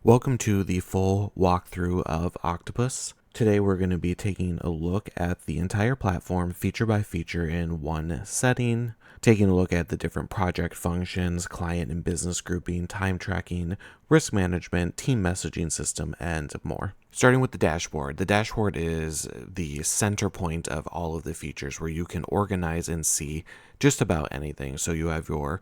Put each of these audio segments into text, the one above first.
Welcome to the full walkthrough of Octopus. Today we're going to be taking a look at the entire platform feature by feature in one setting, taking a look at the different project functions, client and business grouping, time tracking, risk management, team messaging system, and more. Starting with the dashboard. The dashboard is the center point of all of the features where you can organize and see just about anything. So you have your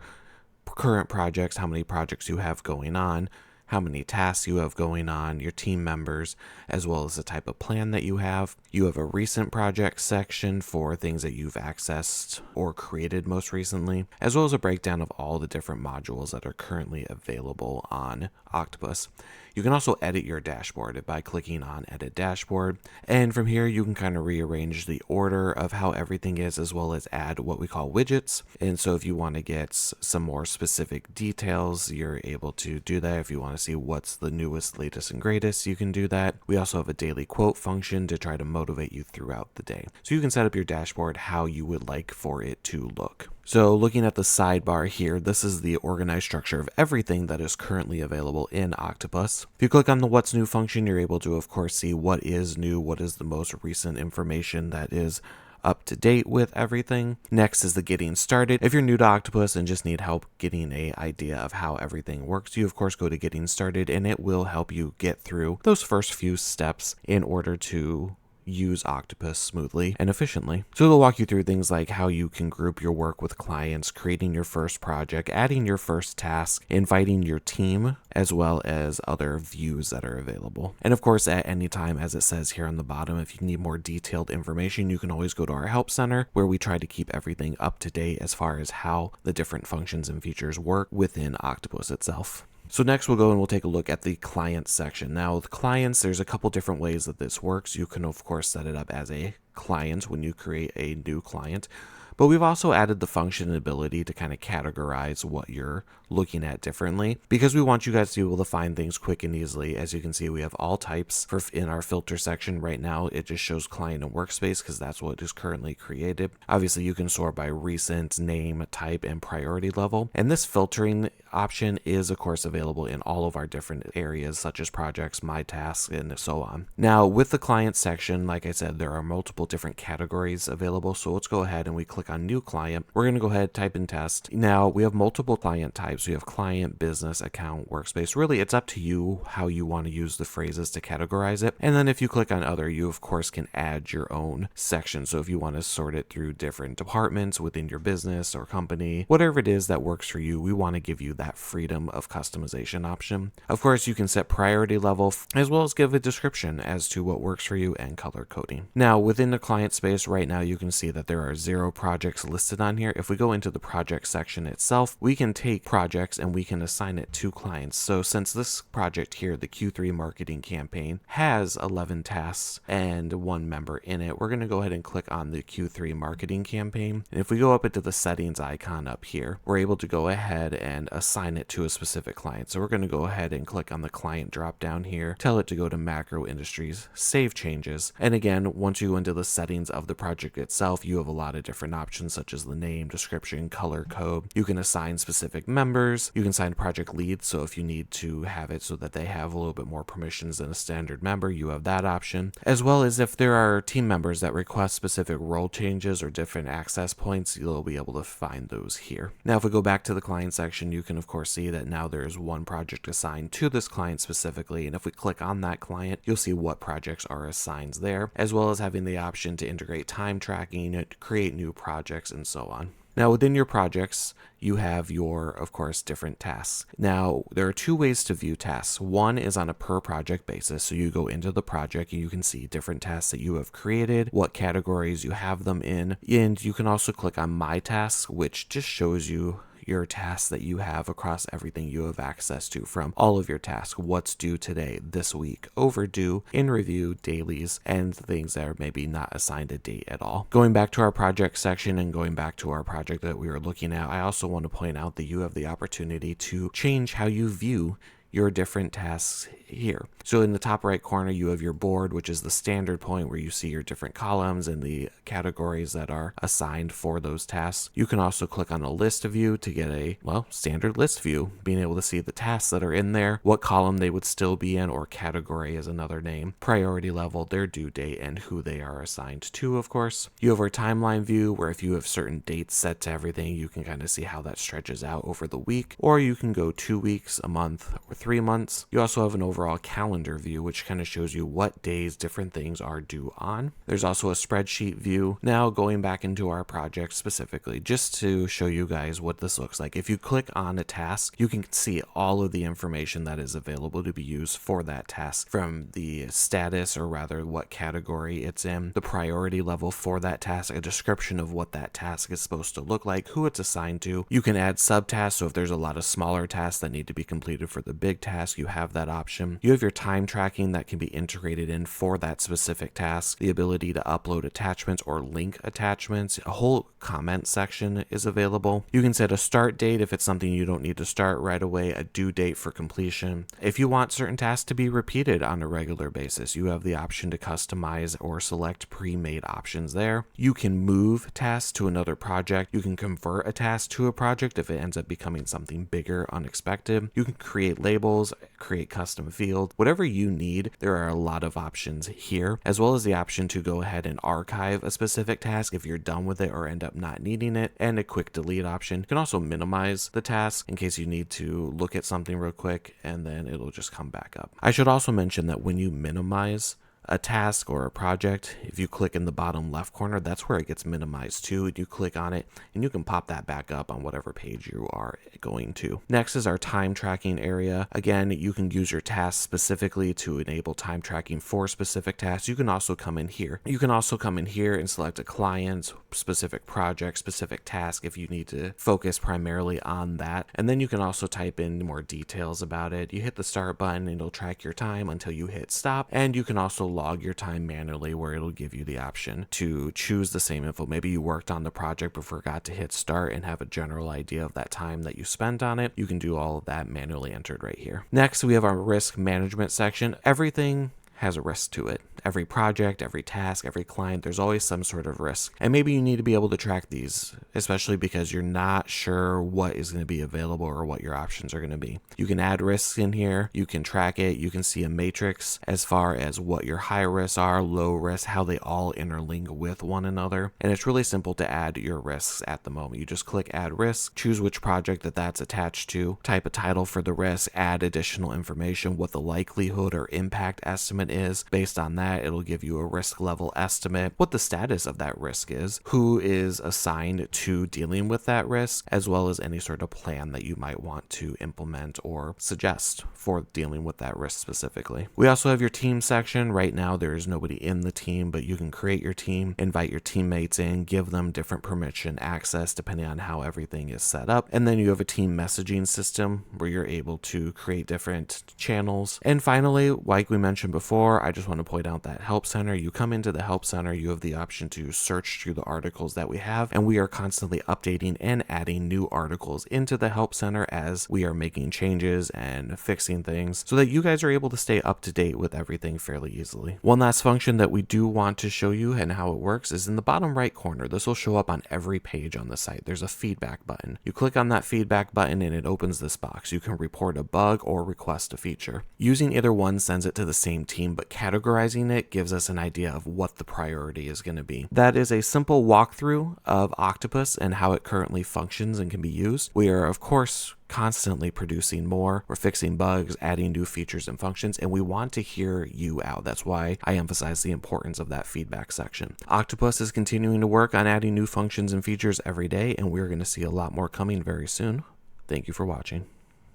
current projects, how many projects you have going on, how many tasks you have going on, your team members, as well as the type of plan that you have. You have a recent project section for things that you've accessed or created most recently, as well as a breakdown of all the different modules that are currently available on Octopus. You can also edit your dashboard by clicking on Edit Dashboard, and from here you can kind of rearrange the order of how everything is, as well as add what we call widgets. And so if you want to get some more specific details, you're able to do that. If you want to see what's the newest, latest, and greatest, you can do that. We also have a daily quote function to try to motivate you throughout the day. So you can set up your dashboard how you would like for it to look. So looking at the sidebar here, this is the organized structure of everything that is currently available in Octopus. If you click on the What's New function, you're able to, of course, see what is new, what is the most recent information that is up to date with everything. Next is the Getting Started. If you're new to Octopus and just need help getting an idea of how everything works, you of course go to Getting Started, and it will help you get through those first few steps in order to use Octopus smoothly and efficiently. So it'll walk you through things like how you can group your work with clients, creating your first project, adding your first task, inviting your team, as well as other views that are available. And of course, at any time, as it says here on the bottom, if you need more detailed information, you can always go to our help center, where we try to keep everything up to date as far as how the different functions and features work within Octopus itself. So next we'll go and we'll take a look at the client section. Now with clients, there's a couple different ways that this works. You can of course set it up as a client when you create a new client, but we've also added the function and ability to kind of categorize what you're looking at differently, because we want you guys to be able to find things quick and easily. As you can see, we have all types in our filter section. Right now it just shows client and workspace because that's what is currently created. Obviously you can sort by recent, name, type, and priority level, and this filtering option is of course available in all of our different areas such as projects, my tasks, and so on. Now with the client section, like I said, there are multiple different categories available. So let's go ahead and we click on new client. We're going to go ahead, type in test. Now we have multiple client types. We have client, business, account, workspace. Really, it's up to you how you want to use the phrases to categorize it. And then if you click on other, you of course can add your own section. So if you want to sort it through different departments within your business or company, whatever it is that works for you, we want to give you that freedom of customization option. Of course, you can set priority level as well as give a description as to what works for you and color coding. Now within the client space right now, you can see that there are 0 projects listed on here. If we go into the project section itself, we can take projects and we can assign it to clients. So since this project here, the Q3 marketing campaign, has 11 tasks and 1 member in it, we're going to go ahead and click on the Q3 marketing campaign. And if we go up into the settings icon up here, we're able to go ahead and assign it to a specific client. So we're going to go ahead and click on the client drop down here, tell it to go to macro industries, save changes. And again, once you go into the settings of the project itself, you have a lot of different options such as the name, description, color code. You can assign specific members. You can assign project leads. So if you need to have it so that they have a little bit more permissions than a standard member, you have that option. As well as if there are team members that request specific role changes or different access points, you'll be able to find those here. Now, if we go back to the client section, you can of course see that now there's 1 project assigned to this client specifically. And if we click on that client, you'll see what projects are assigned there, as well as having the option to integrate time tracking, create new projects, and so on. Now within your projects, you have your, of course, different tasks. Now there are 2 ways to view tasks. One is on a per project basis. So you go into the project and you can see different tasks that you have created, what categories you have them in. And you can also click on My Tasks, which just shows you your tasks that you have across everything you have access to from all of your tasks. What's due today, this week, overdue, in review, dailies, and things that are maybe not assigned a date at all. Going back to our project section and going back to our project that we were looking at, I also want to point out that you have the opportunity to change how you view your different tasks here. So in the top right corner, you have your board, which is the standard point where you see your different columns and the categories that are assigned for those tasks. You can also click on a list view to get a, well, standard list view, being able to see the tasks that are in there, what column they would still be in, or category is another name, priority level, their due date, and who they are assigned to, of course. You have our timeline view, where if you have certain dates set to everything, you can kind of see how that stretches out over the week, or you can go 2 weeks, a month, or 3 months. You also have an overall calendar view, which kind of shows you what days different things are due on. There's also a spreadsheet view. Now going back into our project specifically, just to show you guys what this looks like. If you click on a task, you can see all of the information that is available to be used for that task, from the status, or rather what category it's in, the priority level for that task, a description of what that task is supposed to look like, who it's assigned to. You can add subtasks, so if there's a lot of smaller tasks that need to be completed for the big task, you have that option. You have your time tracking that can be integrated in for that specific task, the ability to upload attachments or link attachments. A whole comment section is available. You can set a start date if it's something you don't need to start right away, a due date for completion. If you want certain tasks to be repeated on a regular basis, you have the option to customize or select pre-made options there. You can move tasks to another project. You can convert a task to a project if it ends up becoming something bigger, unexpected. You can create labels, create custom fields, whatever you need. There are a lot of options here, as well as the option to go ahead and archive a specific task if you're done with it or end up not needing it, and a quick delete option. You can also minimize the task in case you need to look at something real quick, and then it'll just come back up. I should also mention that when you minimize a task or a project, if you click in the bottom left corner, that's where it gets minimized to. You click on it and you can pop that back up on whatever page you are going to. Next is our time tracking area. Again, you can use your tasks specifically to enable time tracking for specific tasks. You can also come in here. You can also come in here and select a client, specific project, specific task if you need to focus primarily on that. And then you can also type in more details about it. You hit the start button and it'll track your time until you hit stop. And you can also log your time manually, where it'll give you the option to choose the same info. Maybe you worked on the project but forgot to hit start and have a general idea of that time that you spent on it. You can do all of that manually entered right here. Next, we have our risk management section. Everything has a risk to it. Every project, every task, every client, there's always some sort of risk. And maybe you need to be able to track these, especially because you're not sure what is going to be available or what your options are going to be. You can add risks in here. You can track it. You can see a matrix as far as what your high risks are, low risks, how they all interlink with one another. And it's really simple to add your risks at the moment. You just click add risk, choose which project that's attached to, type a title for the risk, add additional information, what the likelihood or impact estimate is. Based on that, it'll give you a risk level estimate, what the status of that risk is, who is assigned to dealing with that risk, as well as any sort of plan that you might want to implement or suggest for dealing with that risk specifically. We also have your team section. Right now, there is nobody in the team, but you can create your team, invite your teammates in, give them different permission access depending on how everything is set up. And then you have a team messaging system where you're able to create different channels. And finally, like we mentioned before, I just want to point out that Help Center. You come into the Help Center, you have the option to search through the articles that we have, and we are constantly updating and adding new articles into the Help Center as we are making changes and fixing things so that you guys are able to stay up to date with everything fairly easily. One last function that we do want to show you and how it works is in the bottom right corner. This will show up on every page on the site. There's a feedback button. You click on that feedback button and it opens this box. You can report a bug or request a feature. Using either one sends it to the same team, but categorizing it gives us an idea of what the priority is going to be. That is a simple walkthrough of Octopus and how it currently functions and can be used. We are, of course, constantly producing more. We're fixing bugs, adding new features and functions, and we want to hear you out. That's why I emphasize the importance of that feedback section. Octopus is continuing to work on adding new functions and features every day, and we're going to see a lot more coming very soon. Thank you for watching.